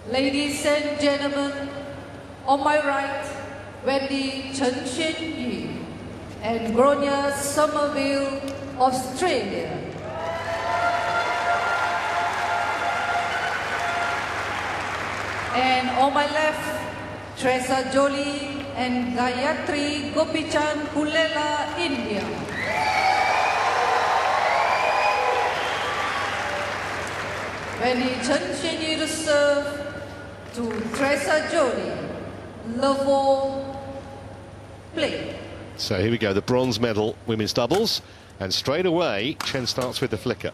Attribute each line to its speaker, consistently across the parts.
Speaker 1: Ladies and gentlemen, on my right, Wendy Chen and Gronya, Somerville, Australia. And on my left, Treesa-PULLELA and Gopichand, India. Wendy Chen to serve to Treesa-PULLELA. Level play.
Speaker 2: So here we go, the bronze medal women's doubles, and straight away Chen starts with the flicker.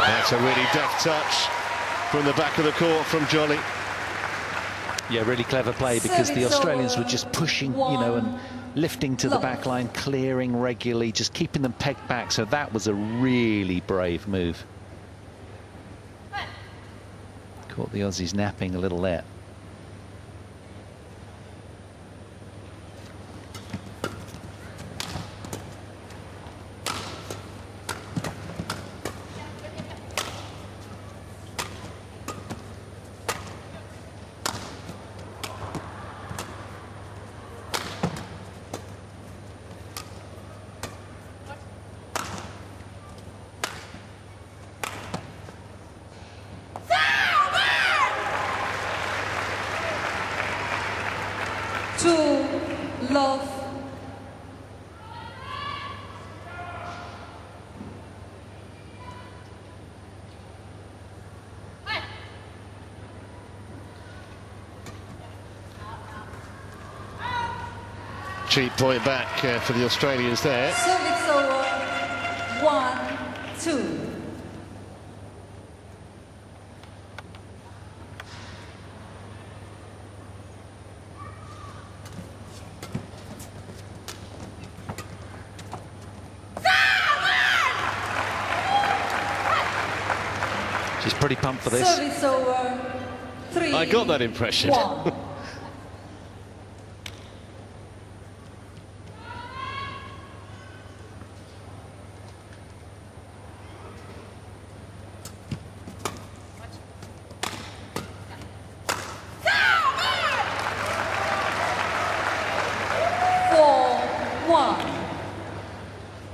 Speaker 2: That's a really deft touch from the back of the court from Jolly.
Speaker 3: Yeah, really clever play, because the Australians were just pushing, you know, and lifting to the back line, clearing regularly, just keeping them pegged back. So that was a really brave move. Caught the Aussies napping a little there.
Speaker 1: Love.
Speaker 2: Cheap point back for the Australians there.
Speaker 1: Service over. 1-2.
Speaker 3: She's pretty pumped for this.
Speaker 1: Service over. 3.
Speaker 2: I got that impression.
Speaker 1: 1.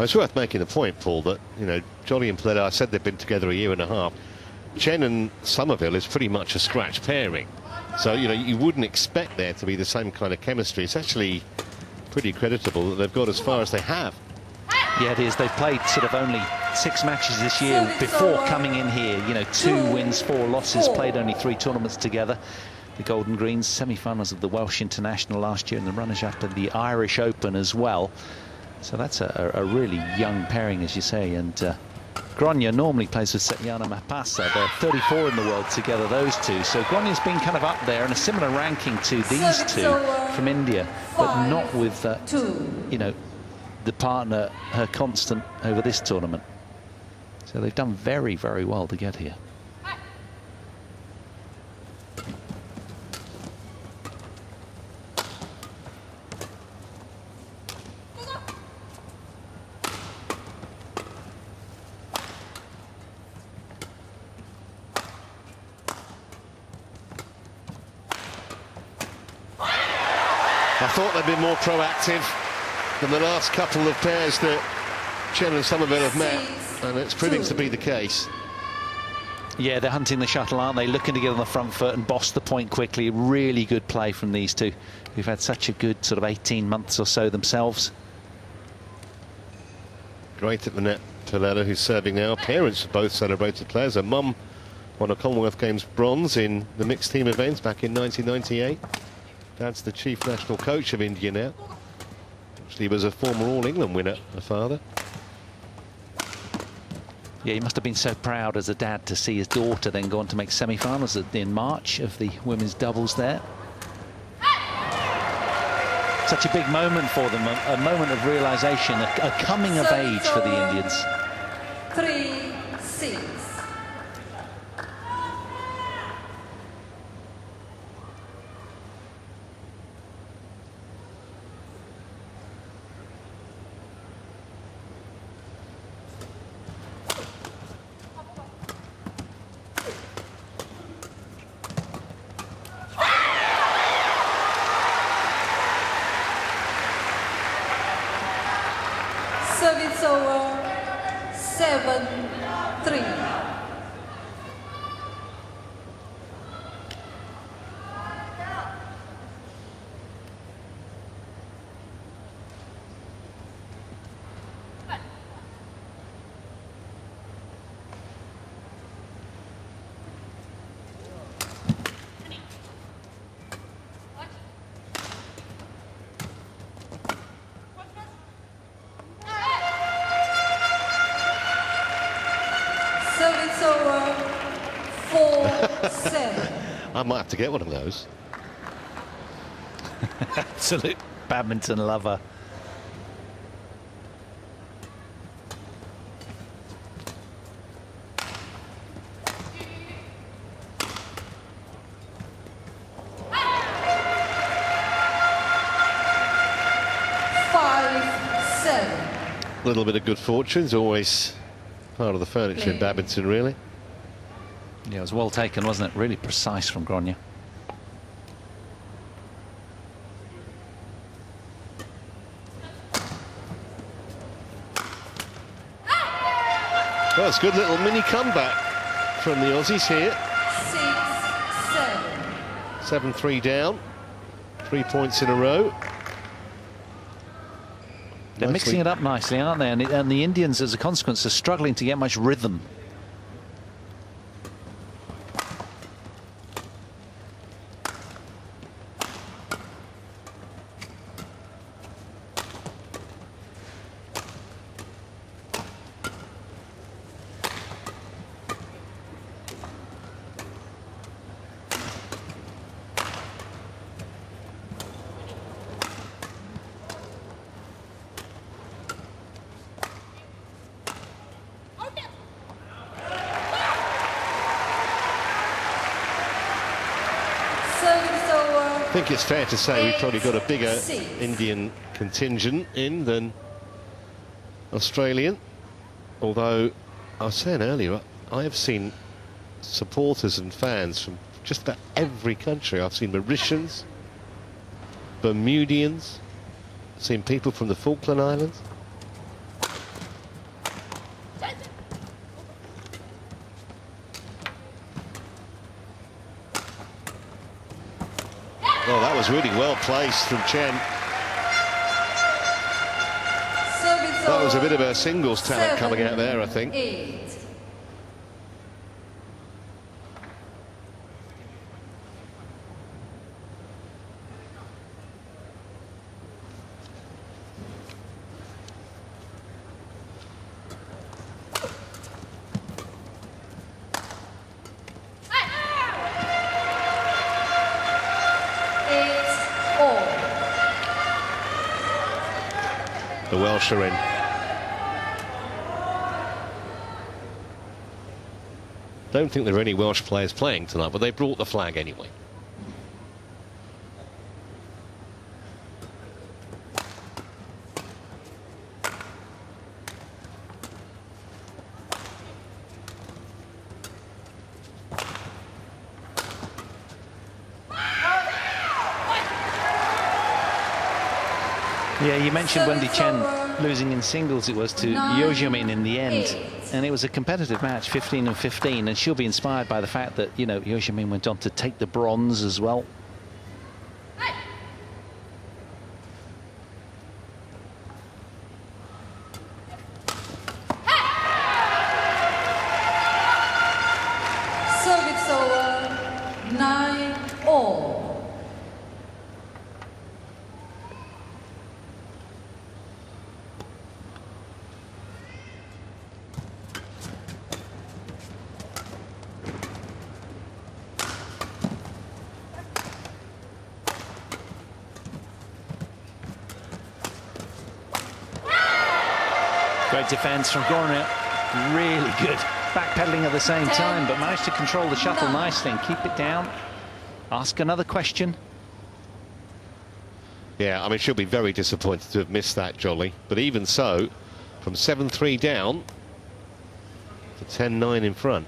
Speaker 2: It's worth making the point, Paul, that, you know, Jolly and PULLELA, I said they've been together a year and a half. Chen and Somerville is pretty much a scratch pairing. So, you know, you wouldn't expect there to be the same kind of chemistry. It's actually pretty creditable that they've got as far as they have.
Speaker 3: Yeah, it is. They've played sort of only 6 matches this year before coming in here. You know, 2 wins, 4 losses, played only 3 tournaments together. The Golden Greens, semi-finals of the Welsh International last year, and the runners-up at the Irish Open as well. So that's a really young pairing, as you say. And Gronya normally plays with Setyana Mahapasa. They're 34 in the world together, those two. So Gronya's been kind of up there in a similar ranking to these two from India, but not with, you know, the partner, her constant over this tournament. So they've done very, very well to get here.
Speaker 2: I thought they'd been more proactive than the last couple of pairs that Chen and Somerville have met, and it's proving to be the case.
Speaker 3: Yeah, they're hunting the shuttle, aren't they? Looking to get on the front foot and boss the point quickly. Really good play from these two, who've had such a good sort of 18 months or so themselves.
Speaker 2: Great at the net, PULLELA, who's serving now. Parents are both celebrated players. Her mum won a Commonwealth Games bronze in the mixed team events back in 1998. Dad's the chief national coach of India now. Actually, he was a former All-England winner, her father.
Speaker 3: Yeah, he must have been so proud as a dad to see his daughter then go on to make semi-finals in March of the women's doubles there. Such a big moment for them, a moment of realisation, a coming of age for the Indians.
Speaker 1: 3-6. Service over 7-3. Service over 4-7.
Speaker 2: I might have to get one of those.
Speaker 3: Absolute badminton lover.
Speaker 2: A little bit of good fortune is always part of the furniture in badminton, really.
Speaker 3: Yeah, it was well taken, wasn't it? Really precise from Gronya.
Speaker 2: Well, it's a good little mini comeback from the Aussies here.
Speaker 1: 6-7.
Speaker 2: 7-3 down. 3 points in a row.
Speaker 3: They're mixing it up nicely, aren't they? And the Indians, as a consequence, are struggling to get much rhythm.
Speaker 2: I think it's fair to say we've probably got a bigger Indian contingent in than Australian. Although, I was saying earlier, I have seen supporters and fans from just about every country. I've seen Mauritians, Bermudians, seen people from the Falkland Islands. Oh, that was really well placed from Chen. That was a bit of a singles talent coming out there, I think.
Speaker 1: 8.
Speaker 2: The Welsh are in. Don't think there are any Welsh players playing tonight, but they brought the flag anyway.
Speaker 3: Yeah, you mentioned Wendy Chen losing in singles. It was to Yeo Jia-min in the end. And it was a competitive match, 15-15. And she'll be inspired by the fact that, you know, Yeo Jia-min went on to take the bronze as well.
Speaker 1: Service over 9-all.
Speaker 3: Great defence from Gronya. Really good backpedaling at the same time, but managed to control the shuttle nicely and keep it down. Ask another question.
Speaker 2: Yeah, I mean, she'll be very disappointed to have missed that, Jolly. But even so, from 7-3 down to 10-9 in front.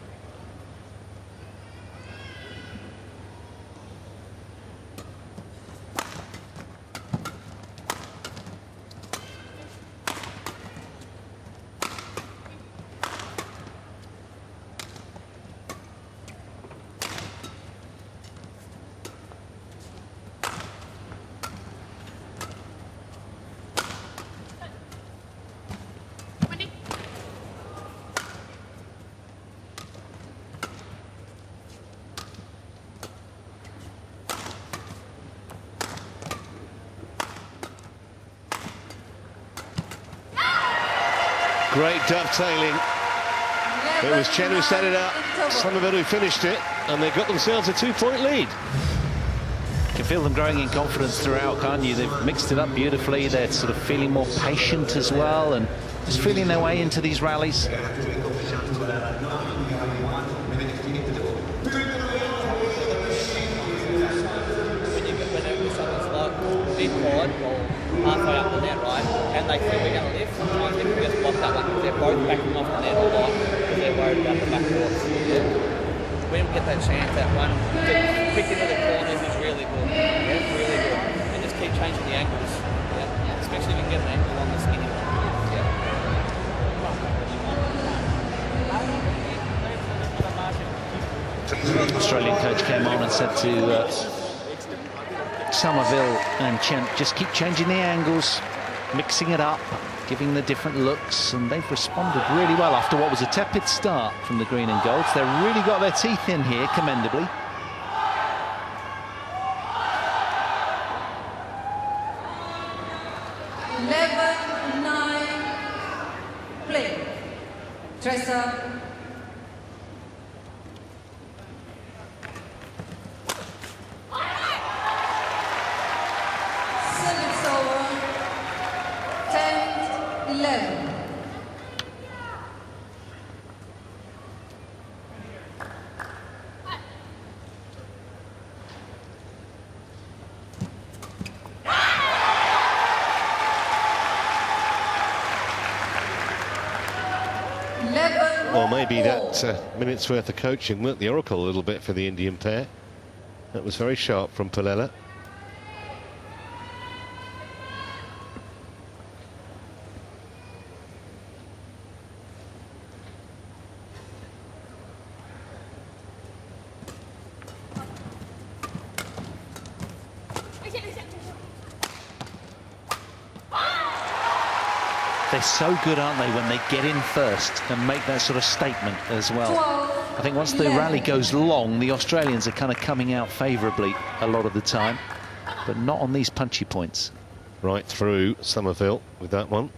Speaker 2: Great dovetailing. It was Chen who set it up, Somerville who finished it, and they got themselves a 2-point lead.
Speaker 3: You can feel them growing in confidence throughout, can't you? They've mixed it up beautifully. They're sort of feeling more patient as well, and just feeling their way into these rallies.
Speaker 4: Halfway up the net, right, and they think we're going to lift, sometimes they can just block that one because they're both backing off the net a lot because they're worried about the back courts. Yeah. We don't get that chance, that one quick into the corners is really good. Yeah, really good. And just keep changing the angles. Yeah. Especially if you can get an angle on the skinny one. Yeah.
Speaker 3: Australian coach came on and said to Somerville and Chen, just keep changing the angles, mixing it up, giving the different looks, and they've responded really well after what was a tepid start from the green and golds. They've really got their teeth in here, commendably.
Speaker 1: Play. Treesa. Service over. 10-11.
Speaker 2: Well, maybe that minute's worth of coaching worked the oracle a little bit for the Indian pair. That was very sharp from Pullella.
Speaker 3: They're so good, aren't they, when they get in first and make that sort of statement as well. I think once the rally goes long, the Australians are kind of coming out favourably a lot of the time, but not on these punchy points.
Speaker 2: Right through Somerville with that one.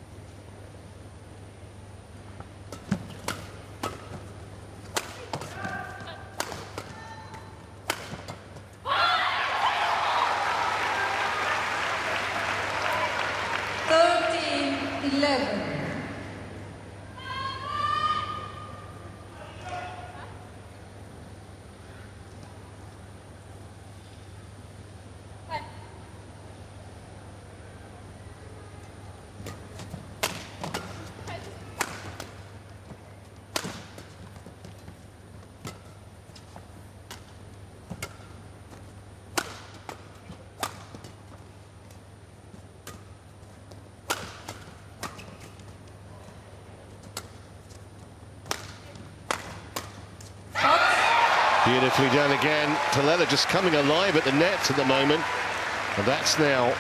Speaker 2: Beautifully done again. Pullella just coming alive at the nets at the moment. And that's now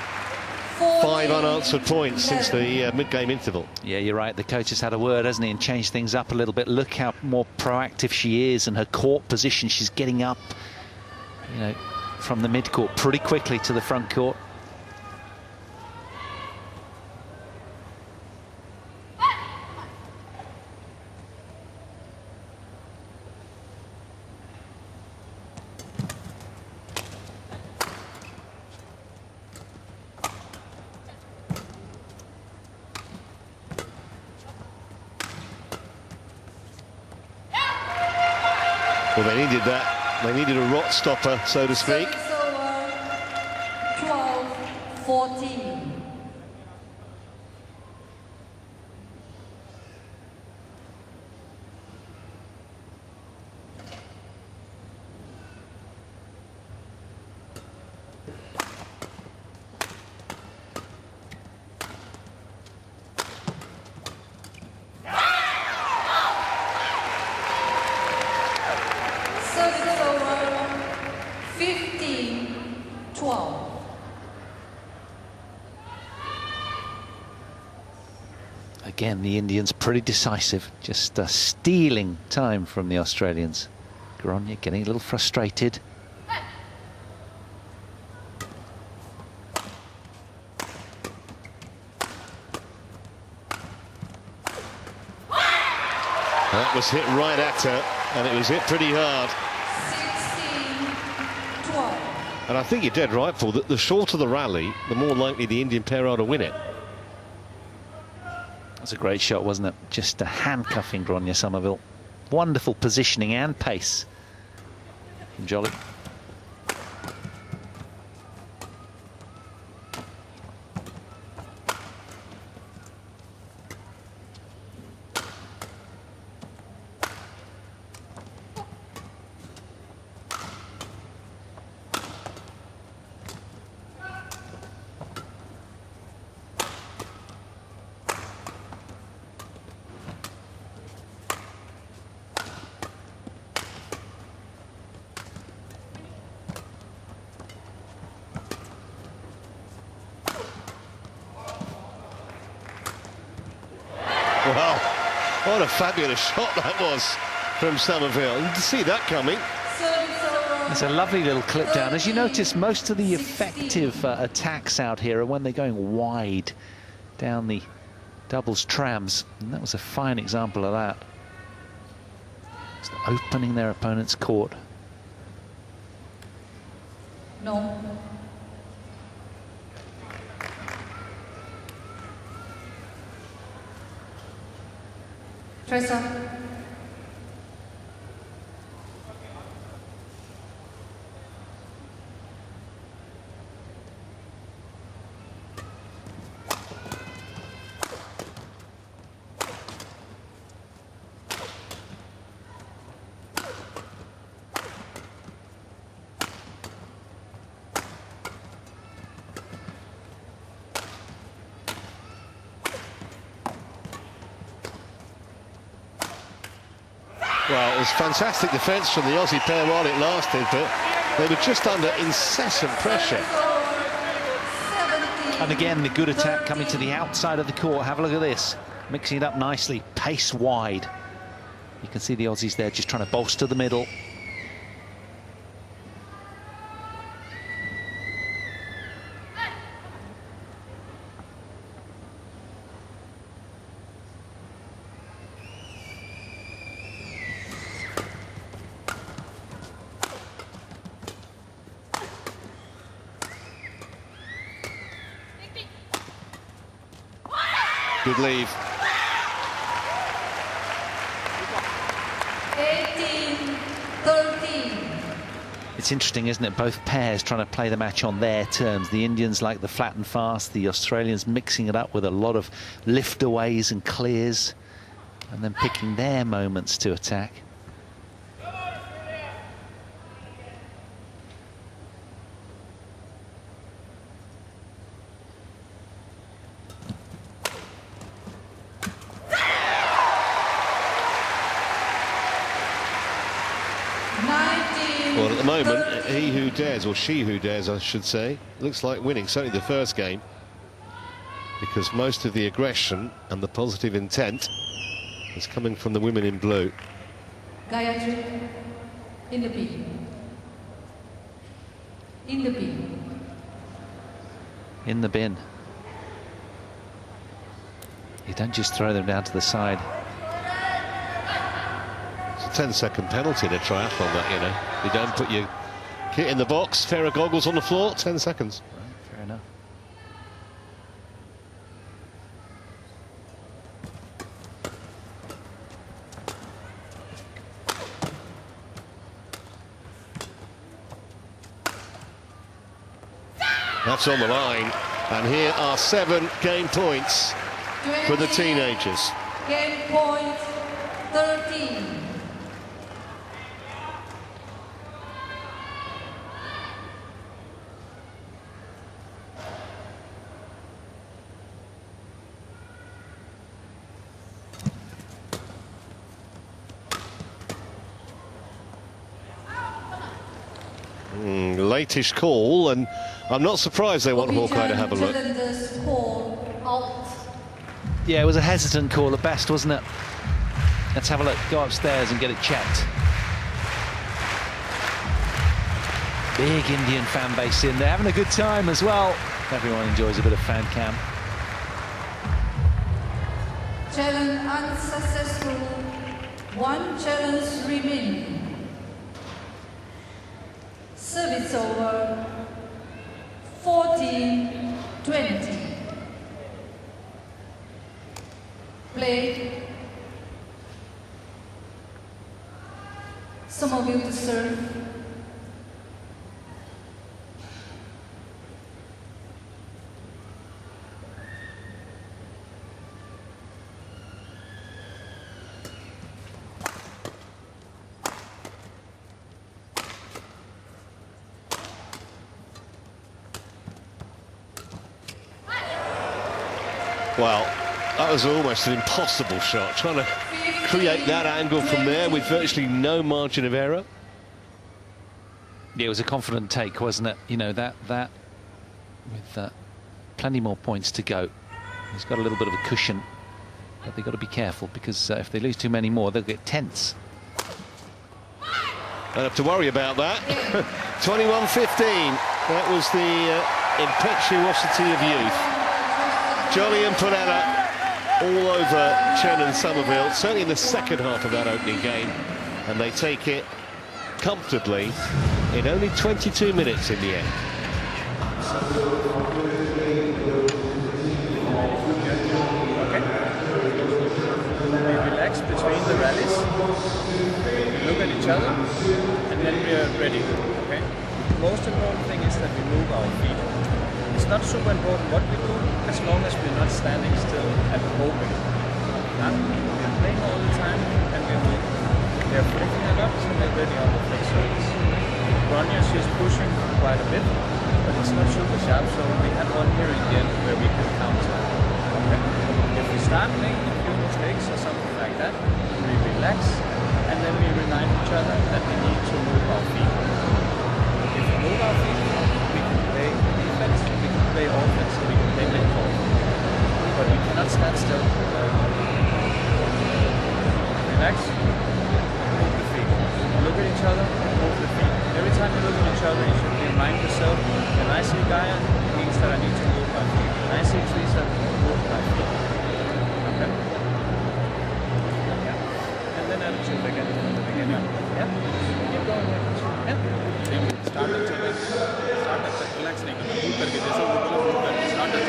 Speaker 2: 5 unanswered points since the mid-game interval.
Speaker 3: Yeah, you're right. The coach has had a word, hasn't he, and changed things up a little bit. Look how more proactive she is and her court position. She's getting up, you know, from the mid-court pretty quickly to the front court.
Speaker 2: Well, they needed that. They needed a rot stopper, so to speak.
Speaker 1: Service over 12-14. Service over 15-12.
Speaker 3: Again, the Indians pretty decisive, just stealing time from the Australians. Gronya getting a little frustrated.
Speaker 2: That was hit right at her, and it was hit pretty hard.
Speaker 1: 16-12.
Speaker 2: And I think you're dead right, Paul, that the shorter the rally, the more likely the Indian pair are to win it.
Speaker 3: That's a great shot, wasn't it? Just handcuffing Gronya Somerville. Wonderful positioning and pace from Jolly.
Speaker 2: Wow, what a fabulous shot that was from Somerville. You can see that coming.
Speaker 3: It's a lovely little clip down. As you notice, most of the effective attacks out here are when they're going wide down the doubles trams. And that was a fine example of that. Just opening their opponent's court.
Speaker 1: No. Treesa.
Speaker 2: Well, it was fantastic defence from the Aussie pair while it lasted, but they were just under incessant pressure.
Speaker 3: And again, the good attack coming to the outside of the court. Have a look at this. Mixing it up nicely, pace wide. You can see the Aussies there just trying to bolster the middle.
Speaker 2: Good leave.
Speaker 1: 18-13.
Speaker 3: It's interesting, isn't it? Both pairs trying to play the match on their terms. The Indians like the flat and fast. The Australians mixing it up with a lot of lift-aways and clears. And then picking their moments to attack.
Speaker 2: Well, at the moment, he who dares, or she who dares, I should say, looks like winning, certainly the first game, because most of the aggression and the positive intent is coming from the women in blue.
Speaker 1: Gayatri in the B. In the B.
Speaker 3: In the bin. You don't just throw them down to the side.
Speaker 2: It's a 10-second penalty in a triathlon, that, you know. You don't put your kit in the box, pair of goggles on the floor, 10 seconds.
Speaker 3: Right, fair enough.
Speaker 2: That's on the line. And here are 7 game points for the teenagers.
Speaker 1: Game point 13.
Speaker 2: Latish call, and I'm not surprised they want Hawkeye to have a look.
Speaker 3: Yeah, it was a hesitant call at best, wasn't it? Let's have a look, go upstairs and get it checked. Big Indian fan base in there, having a good time as well. Everyone enjoys a bit of fan cam.
Speaker 1: Challenge unsuccessful. 1 challenge remaining. Service over. 14-20. Play. Somerville to serve.
Speaker 2: Well, that was almost an impossible shot, trying to create that angle from there with virtually no margin of error.
Speaker 3: Yeah, it was a confident take, wasn't it? You know, that with plenty more points to go. He's got a little bit of a cushion, but they've got to be careful, because if they lose too many more, they'll get tense.
Speaker 2: Don't have to worry about that. 21-15. That was the impetuosity of youth. Jolly and Pullella all over Chen and Somerville, certainly in the second half of that opening game, and they take it comfortably in only 22 minutes in the end.
Speaker 5: We relax between the rallies, we look at each other, and then we are ready. Okay. The most important thing is that we move our feet. It's not super important what we do, as long as we're not standing still and hoping. We're playing all the time, and we're moving. They're flicking it up, so they're ready on the flick service. Gronya, she's pushing quite a bit, but it's not super sharp, so we have one here in the end where we can counter. Okay. If we start making a few mistakes or something like that, we relax, and then we remind each other that we need to move our feet. If we move our feet, we can play defense, we can play offense, we can play mid-court. But we cannot stand still. Relax, move the feet. Look at each other, move the feet. Every time you look at each other, you should remind yourself, when I see Gaia, it means that I need to move my feet. When I see Treesa, move my feet. Okay? Yeah. And then attitude again from the beginning. Yeah? Keep going here. Yeah? Start at relaxing. Move करके जैसे वो बोला move करके start at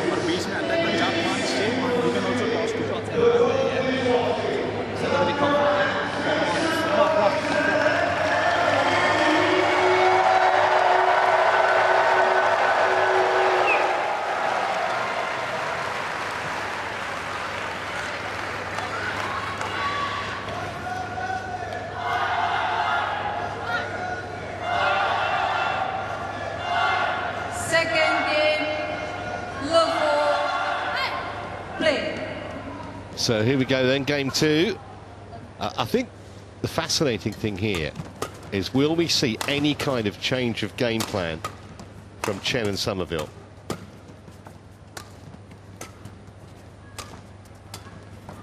Speaker 5: और बीच में अंदर का jump मान stay. You can also pause to shots. So that we come.
Speaker 2: So here we go then, game 2. I think the fascinating thing here is, will we see any kind of change of game plan from Chen and Somerville?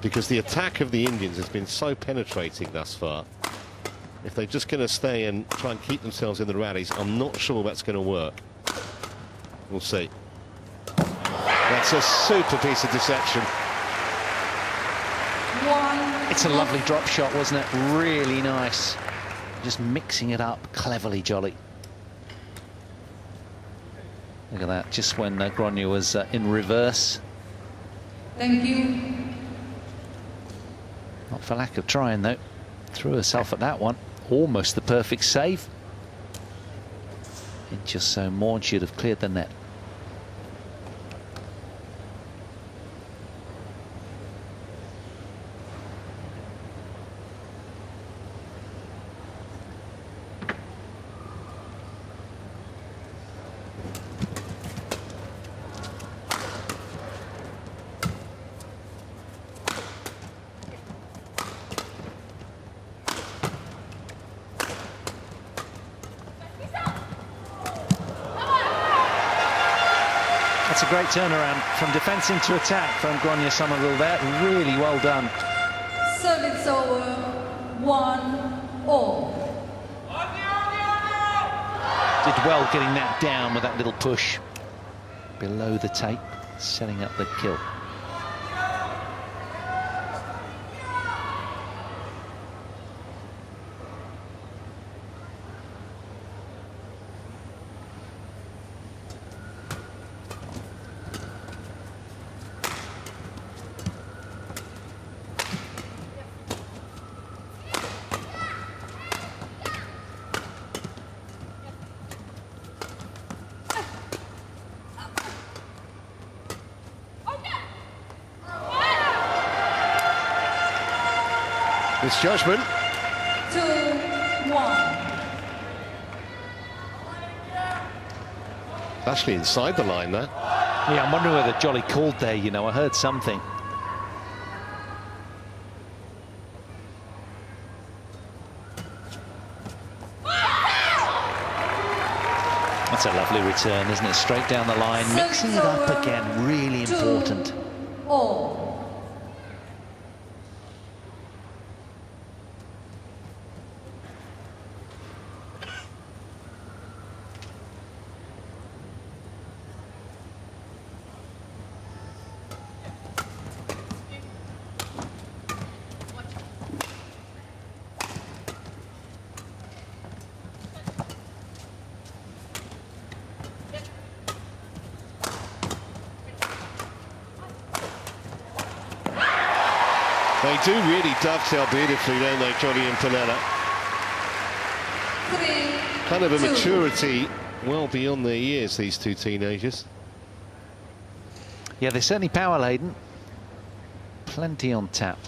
Speaker 2: Because the attack of the Indians has been so penetrating thus far. If they're just going to stay and try and keep themselves in the rallies, I'm not sure that's going to work. We'll see. That's a super piece of deception.
Speaker 3: It's a lovely drop shot, wasn't it? Really nice. Just mixing it up cleverly, Jolly. Look at that, just when Gronya was in reverse.
Speaker 1: Thank you.
Speaker 3: Not for lack of trying, though. Threw herself at that one. Almost the perfect save. inch or so more, and should have cleared the net. That's a great turnaround from defence into attack from Gronya Somerville there. Really well done.
Speaker 1: Service over 1-all.
Speaker 3: Did well getting that down with that little push below the tape, setting up the kill.
Speaker 2: Misjudgment.
Speaker 1: 2-1.
Speaker 2: Actually inside the line there.
Speaker 3: Yeah, I'm wondering whether Jolly called there, you know, I heard something. That's a lovely return, isn't it? Straight down the line, mixing it up again, really important.
Speaker 1: 2-all.
Speaker 2: They do really dovetail beautifully, don't they, Jolly and Pullella?
Speaker 1: 3-2.
Speaker 2: Kind of a maturity well beyond their years, these two teenagers.
Speaker 3: Yeah, they're certainly power-laden. Plenty on tap.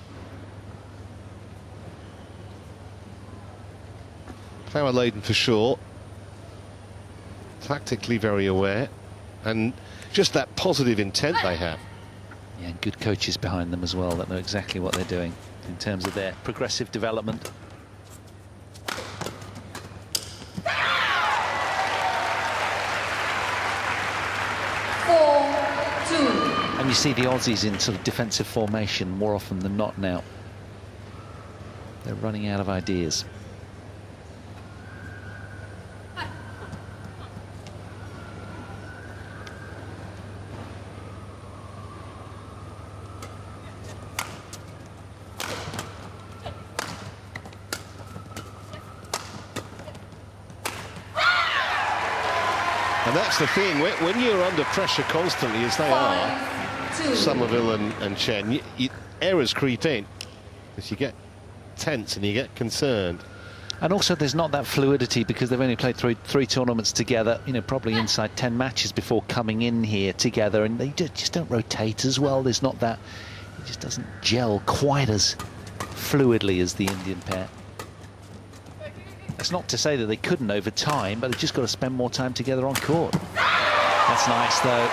Speaker 2: Power-laden for sure. Tactically very aware. And just that positive intent they have.
Speaker 3: Yeah, and good coaches behind them as well that know exactly what they're doing in terms of their progressive development. And you see the Aussies in sort of defensive formation more often than not now. They're running out of ideas.
Speaker 2: And that's the thing, when you're under pressure constantly, as they are, Somerville and Chen, errors creep in as you get tense and you get concerned.
Speaker 3: And also there's not that fluidity because they've only played three tournaments together, you know, probably inside 10 matches before coming in here together, and they just don't rotate as well. There's not that, it just doesn't gel quite as fluidly as the Indian pair. That's not to say that they couldn't over time, but they've just got to spend more time together on court. That's nice, though,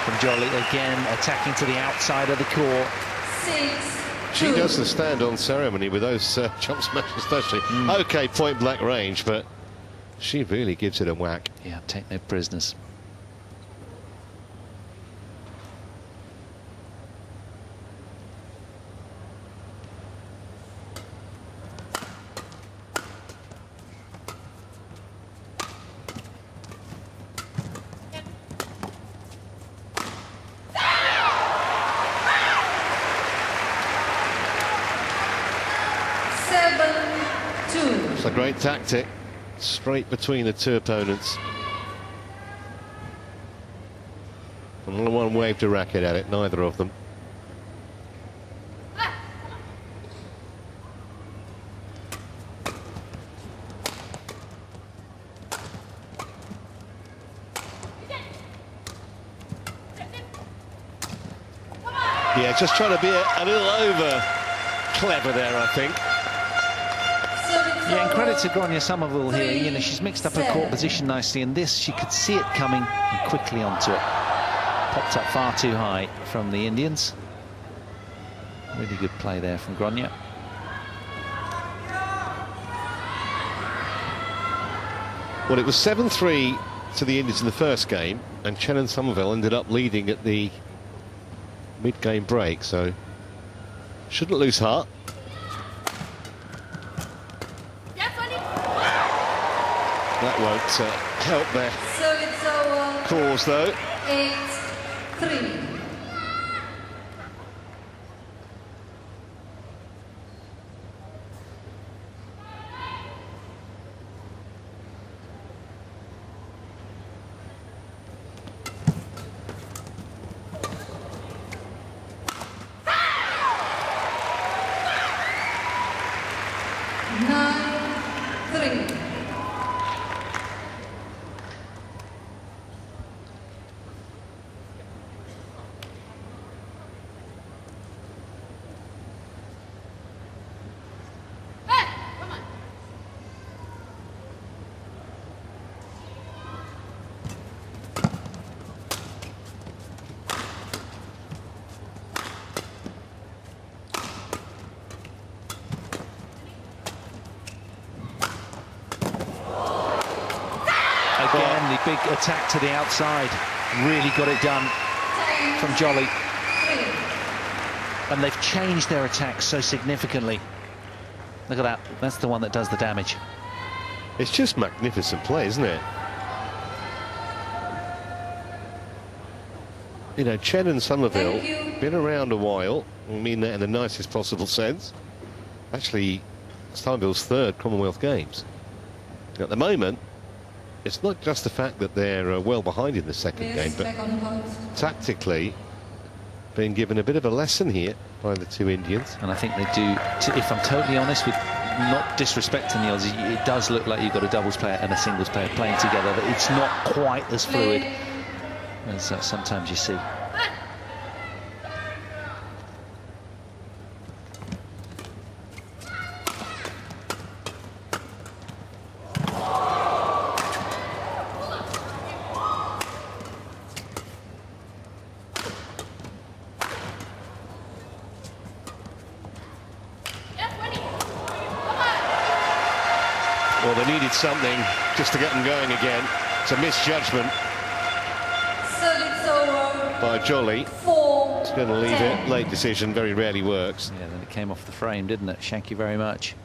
Speaker 3: from Jolly, again, attacking to the outside of the court.
Speaker 1: 6-2.
Speaker 2: She doesn't stand on ceremony with those jump smashes, does she? OK, point-blank range, but she really gives it a whack.
Speaker 3: Yeah, take no prisoners.
Speaker 2: It's a great tactic, straight between the two opponents. And one waved a racket at it, neither of them. Yeah, just trying to be a little over clever there, I think.
Speaker 3: Yeah, and credit to Gronya Somerville here. You know, she's mixed up her court position nicely, and this, she could see it coming and quickly onto it. Popped up far too high from the Indians. Really good play there from Gronya.
Speaker 2: Well, it was 7-3 to the Indians in the first game, and CHEN and SOMERVILLE ended up leading at the mid-game break, so shouldn't lose heart. That won't help their cause, though.
Speaker 1: 8-3.
Speaker 3: Again, the big attack to the outside. Really got it done from Jolly. And they've changed their attack so significantly. Look at that. That's the one that does the damage.
Speaker 2: It's just magnificent play, isn't it? You know, CHEN and SOMERVILLE, been around a while. I mean that in the nicest possible sense. Actually, SOMERVILLE's third Commonwealth Games. At the moment, it's not just the fact that they're well behind in the second game, but tactically being given a bit of a lesson here by the two Indians.
Speaker 3: And I think they do, if I'm totally honest, with not disrespecting the Aussies, it does look like you've got a doubles player and a singles player playing together, but it's not quite as fluid as sometimes you see.
Speaker 2: Well, they needed something just to get them going again. It's a misjudgment by Jolly. It's going to leave it. Late decision very rarely works.
Speaker 3: Yeah, then it came off the frame, didn't it? Thank you very much.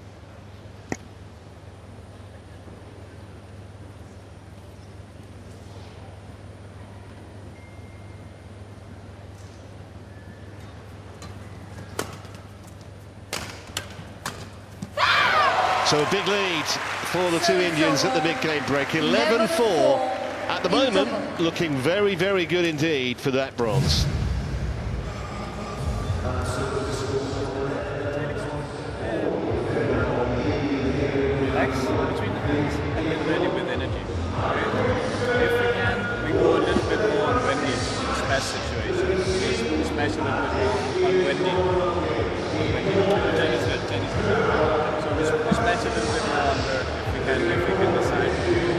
Speaker 2: So a big lead for the two Indians at the mid-game break. 11-4 at the moment, looking very, very good indeed for that bronze.
Speaker 5: Relax between the hands and get ready with energy. If we can, we go a little bit more on Wendy smash situation. We smash a little bit more on Wendy. Jenny's good. We smash a little bit more on her if we can decide.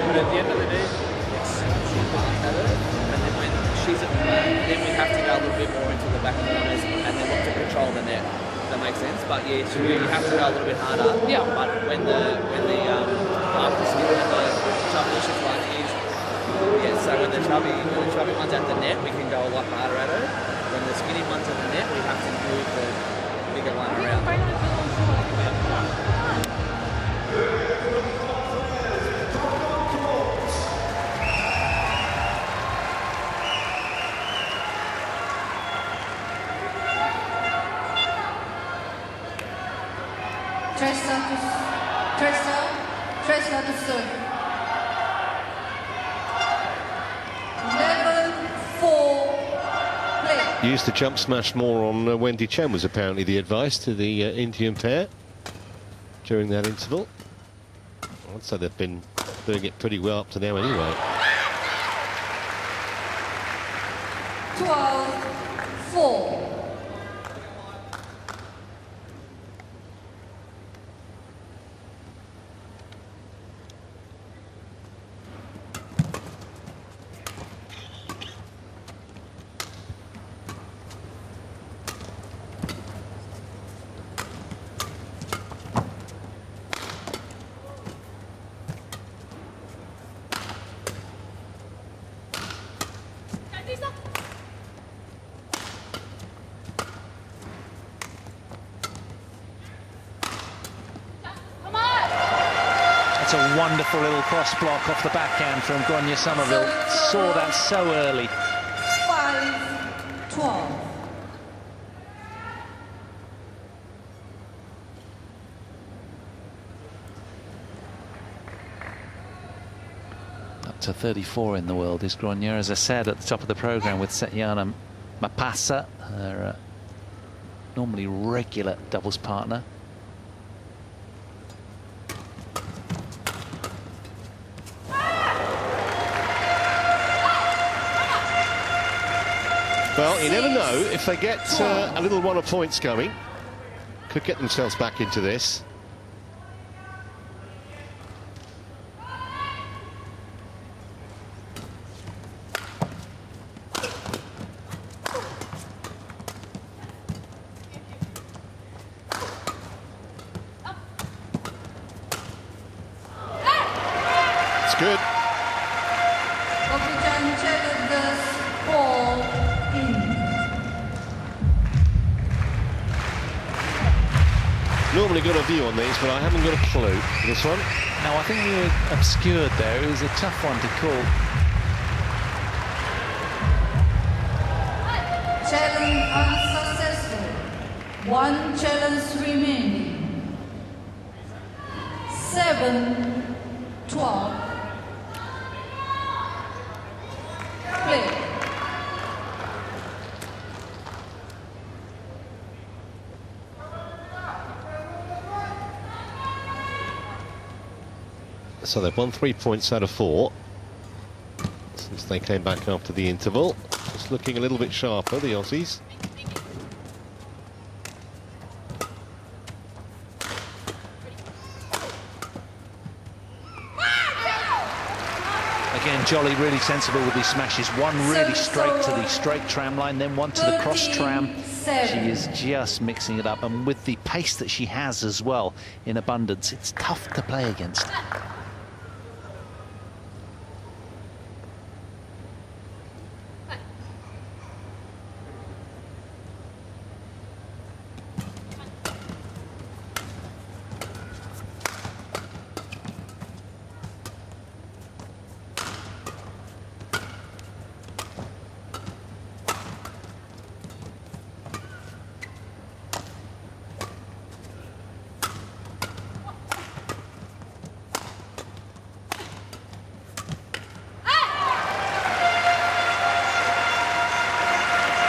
Speaker 5: But at the end of the day,
Speaker 4: yes, and then when she's at the net, then we have to go a little bit more into the back corners and then look to control the net. If that makes sense. But yeah, you have to go a little bit harder. Yeah. But when the after skip and the chubby one is, yeah. So when the chubby one's at the net, we can go a lot harder at her. When the skinny one's at the net, we have to move the bigger one around.
Speaker 1: Treesa to serve. 11-4 play.
Speaker 2: Use the jump smash more on Wendy CHEN was apparently the advice to the Indian pair during that interval. I'd say they've been doing it pretty well up to now anyway.
Speaker 1: 12-4.
Speaker 3: a wonderful little cross block off the backhand from Gronya Somerville. Saw that so early.
Speaker 1: 5-12.
Speaker 3: Up to 34 in the world is Gronya, as I said at the top of the programme, with Setyana Mapasa, her normally regular doubles partner.
Speaker 2: Well, you never know if they get a little run of points going. Could get themselves back into this. It's good.
Speaker 1: Gopichand checked the ball in.
Speaker 2: Normally got a view on these, but I haven't got a clue for this one.
Speaker 3: No, I think we were obscured there. It was a tough one to call.
Speaker 1: Challenge unsuccessful. One challenge remaining. 7-12. Play.
Speaker 2: So they've won 3 points out of 4 since they came back after the interval. Just looking a little bit sharper, the Aussies.
Speaker 3: Again, Jolly really sensible with these smashes. One really straight to the straight tram line, then one to the cross tram. She is just mixing it up, and with the pace that she has as well in abundance, it's tough to play against.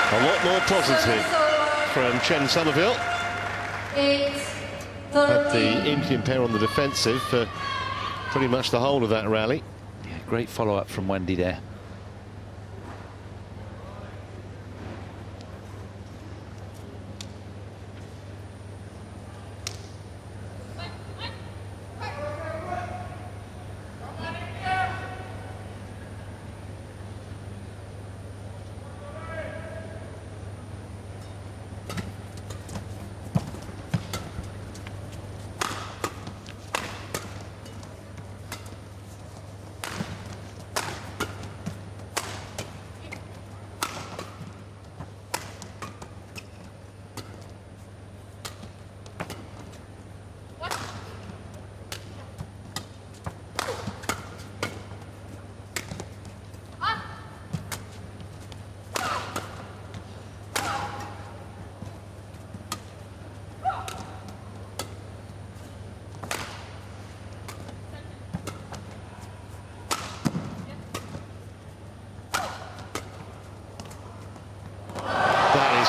Speaker 2: A lot more positive from CHEN Somerville. Had the Indian pair on the defensive for pretty much the whole of that rally.
Speaker 3: Yeah, great follow-up from Wendy there.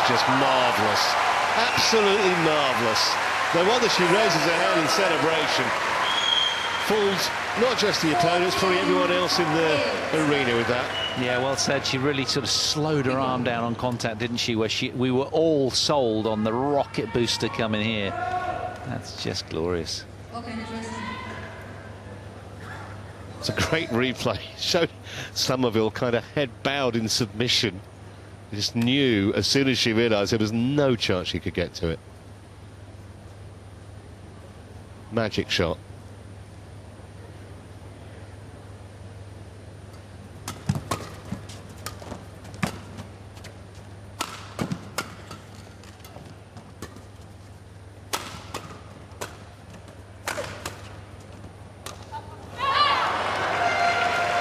Speaker 2: Just marvellous, absolutely marvellous. No wonder she raises her hand in celebration. Fools not just the opponents, probably everyone else in the arena with that.
Speaker 3: Yeah, well said. She really sort of slowed her arm down on contact, didn't she? Where we were all sold on the rocket booster coming here. That's just glorious.
Speaker 2: It's a great replay. Showed Somerville kind of head bowed in submission. Just knew as soon as she realised there was no chance she could get to it. Magic shot.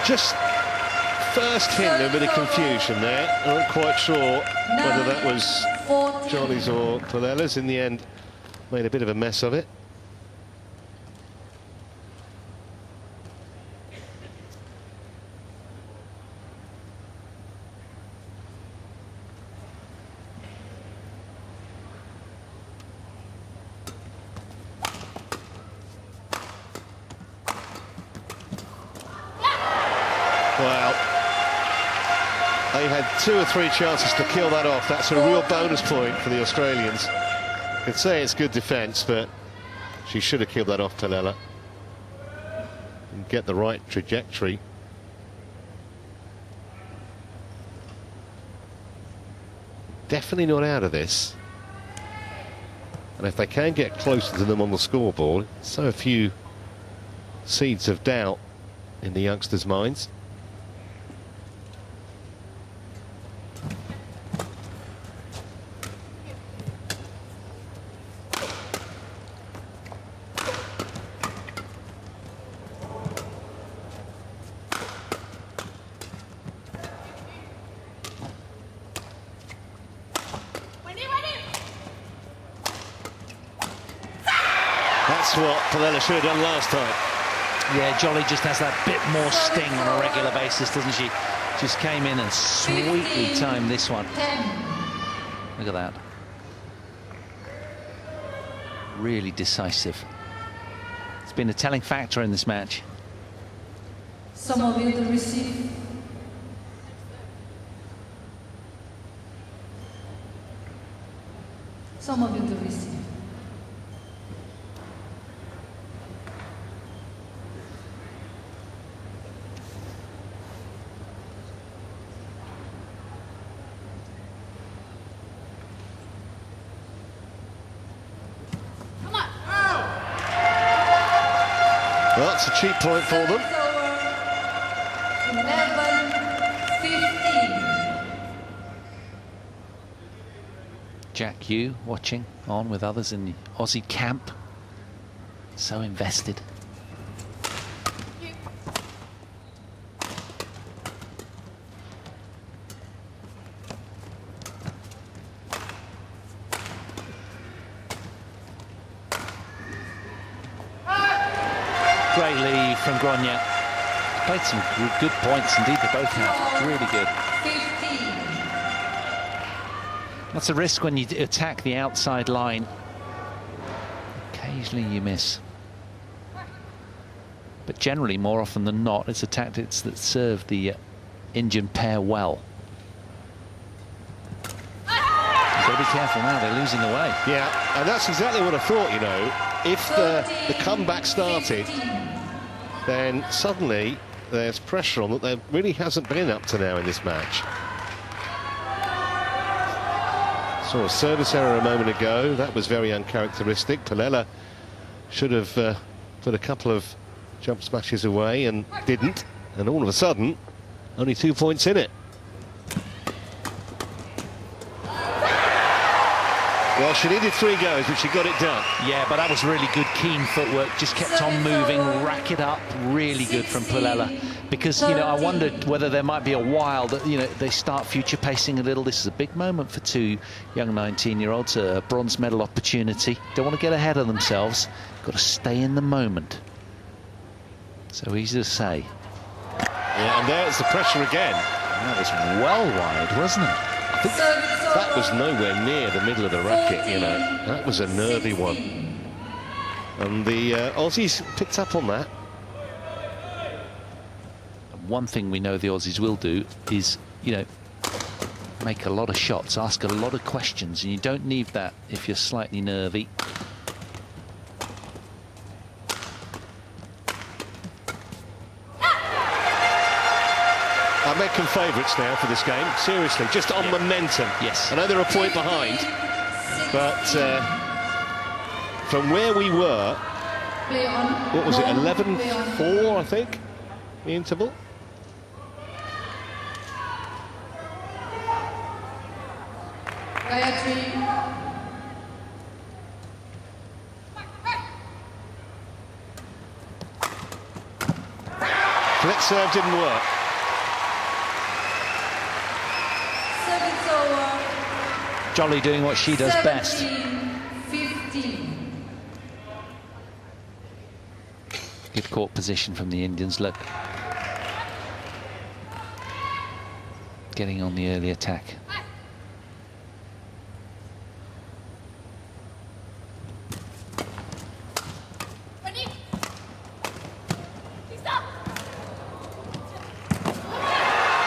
Speaker 2: Just first hint of a bit of confusion there. I'm not quite sure whether that was Jolly's or Pullela's. In the end, made a bit of a mess of it. Well, they had 2 or 3 chances to kill that off. That's a real bonus point for the Australians. Could say it's good defence, but she should have killed that off, Pullela. And get the right trajectory. Definitely not out of this. And if they can get closer to them on the scoreboard, so a few seeds of doubt in the youngsters' minds. That's what Pullela should have done last time.
Speaker 3: Yeah, Jolly just has that bit more sting on a regular basis, doesn't she? Just came in and sweetly timed this one. Look at that. Really decisive. It's been a telling factor in this match.
Speaker 1: Somerville to receive. Somerville to receive.
Speaker 2: Well, it's a cheap point for them.
Speaker 1: 11-15.
Speaker 3: Jack Hugh watching on with others in the Aussie camp. So invested. Great lead from Gronya. Played some good points indeed, they both have. Really good.
Speaker 1: 15.
Speaker 3: That's a risk when you attack the outside line. Occasionally you miss. But generally, more often than not, it's the tactics that serve the Indian pair well. You've got to be careful now, they're losing the way.
Speaker 2: Yeah, and that's exactly what I thought, you know. If the comeback started, then suddenly there's pressure on that there really hasn't been up to now in this match. Saw a service error a moment ago. That was very uncharacteristic. Pullela should have put a couple of jump smashes away and didn't. And all of a sudden, only 2 points in it. Well, she needed 3 goes, but she got it done.
Speaker 3: Yeah, but that was really good, keen footwork. Just kept on moving, rack it up. Really good from Pullela. Because, you know, I wondered whether there might be a while that, you know, they start future pacing a little. This is a big moment for 2 young 19-year-olds, a bronze medal opportunity. Don't want to get ahead of themselves. Got to stay in the moment. So easy to say.
Speaker 2: Yeah, and there's the pressure again.
Speaker 3: That was well wide, wasn't it?
Speaker 2: I think that was nowhere near the middle of the racket, you know. That was a nervy one. And the Aussies picked up on that.
Speaker 3: One thing we know the Aussies will do is, you know, make a lot of shots, ask a lot of questions, and you don't need that if you're slightly nervy.
Speaker 2: American favourites now for this game, seriously, just on momentum.
Speaker 3: Yes.
Speaker 2: I know they're a point behind, but from where we were, what was it, 11-4, I think, the interval? Flick serve didn't work.
Speaker 1: Service over.
Speaker 3: Jolly doing what she does best.
Speaker 1: 17-15.
Speaker 3: Good court position from the Indians. Look, getting on the early attack.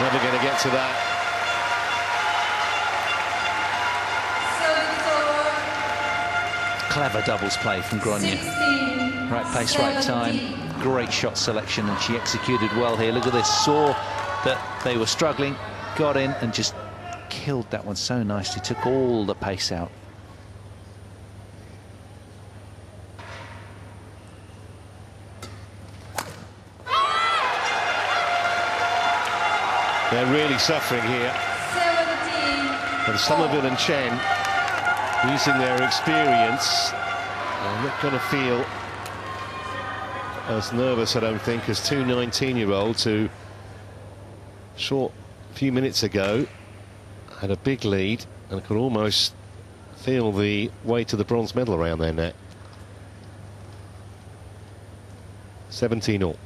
Speaker 2: Never going to get to that.
Speaker 3: Clever doubles play from Gronya. Right place, right time. Great shot selection, and she executed well here. Look at this. Saw that they were struggling, got in and just killed that one so nicely. Took all the pace out.
Speaker 2: They're really suffering here.
Speaker 1: 17.
Speaker 2: And Somerville and Chen, using their experience, are not going to feel as nervous, I don't think, as two 19-year-olds who, short few minutes ago, had a big lead and could almost feel the weight of the bronze medal around their neck. 17-all.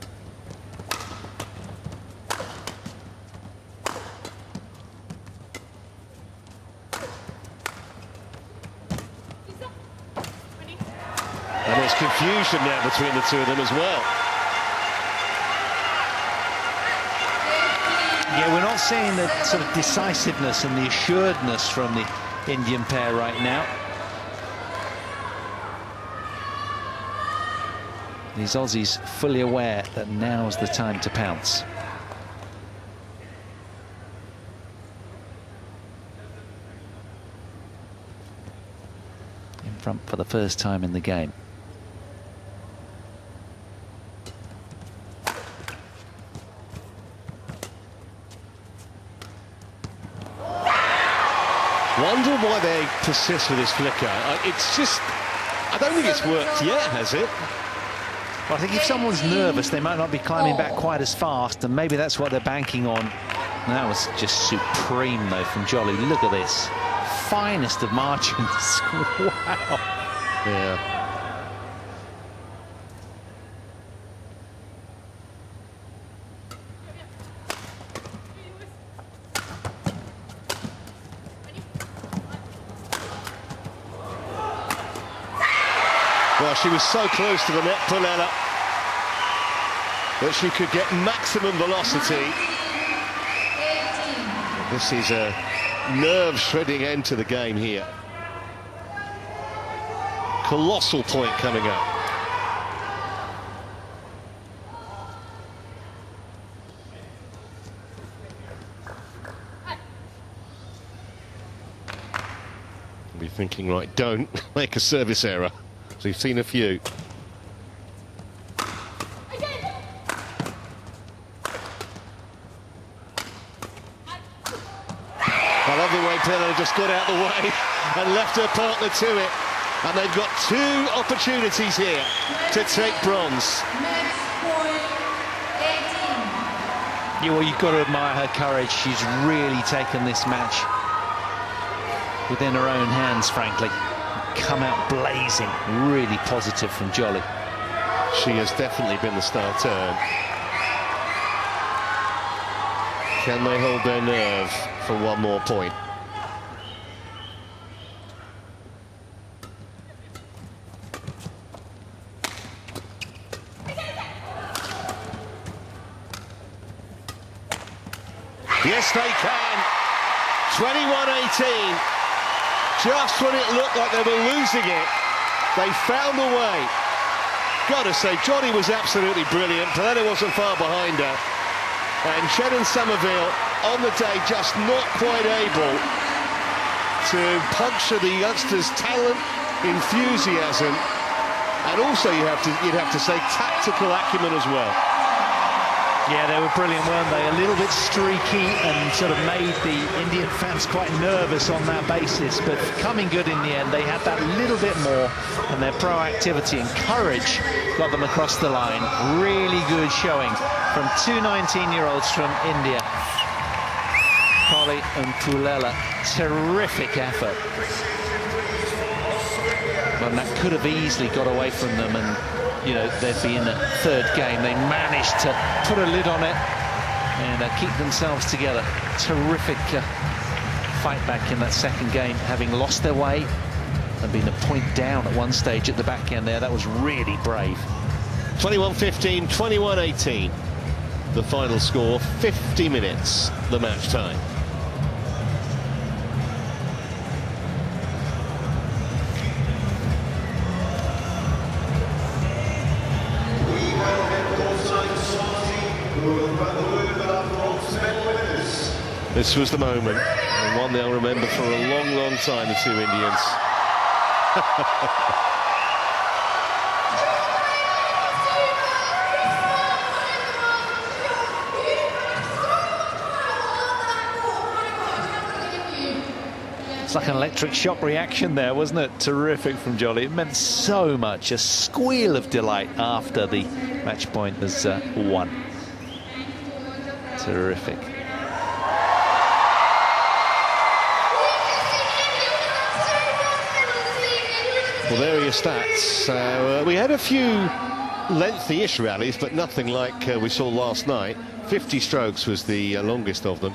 Speaker 2: And there's confusion now between the two of them as well.
Speaker 3: Yeah, we're not seeing the sort of decisiveness and the assuredness from the Indian pair right now. These Aussies fully aware that now's the time to pounce. In front for the first time in the game.
Speaker 2: Wonder why they persist with this flicker. It's just, I don't think it's worked yet, has it?
Speaker 3: Well, I think if someone's nervous, they might not be climbing back quite as fast, and maybe that's what they're banking on. And that was just supreme, though, from Jolly. Look at this. Finest of margins. Wow.
Speaker 2: Yeah. Well, she was so close to the net, Pullella, that she could get maximum velocity.
Speaker 1: 18.
Speaker 2: This is a nerve-shredding end to the game here. Colossal point coming up. You'll be thinking, right, don't make a service error. We've seen a few. I love the way Pullella just got out the way and left her partner to it. And they've got two opportunities here to take bronze.
Speaker 1: Next point, 18.
Speaker 3: Yeah, well, you've got to admire her courage. She's really taken this match within her own hands, frankly. Come out blazing. Really positive from Jolly.
Speaker 2: She has definitely been the star turn. Can they hold their nerve for one more point? Yes, they can. 21-18. Just when it looked like they were losing it, they found a way. Gotta say, Johnny was absolutely brilliant. Pullella wasn't far behind her. And Chen and Somerville on the day just not quite able to puncture the youngsters' talent, enthusiasm, and also you'd have to say tactical acumen as well.
Speaker 3: Yeah, they were brilliant, weren't they? A little bit streaky and sort of made the Indian fans quite nervous on that basis, but coming good in the end. They had that little bit more, and their proactivity and courage got them across the line. Really good showing from two 19-year-olds from India. Polly and Pullela. Terrific effort. And that could have easily got away from them, and you know, they'd be in a third game. They managed to put a lid on it and keep themselves together. Terrific fight back in that second game, having lost their way and been a point down at one stage at the back end there. That was really brave.
Speaker 2: 21-15, 21-18. The final score, 50 minutes, the match time. This was the moment, and one they'll remember for a long, long time, the two Indians.
Speaker 3: It's like an electric shock reaction there, wasn't it? Terrific from Jolly. It meant so much. A squeal of delight after the match point was won. Terrific.
Speaker 2: Well, there are your stats. We had a few lengthy-ish rallies, but nothing like we saw last night. 50 strokes was the longest of them.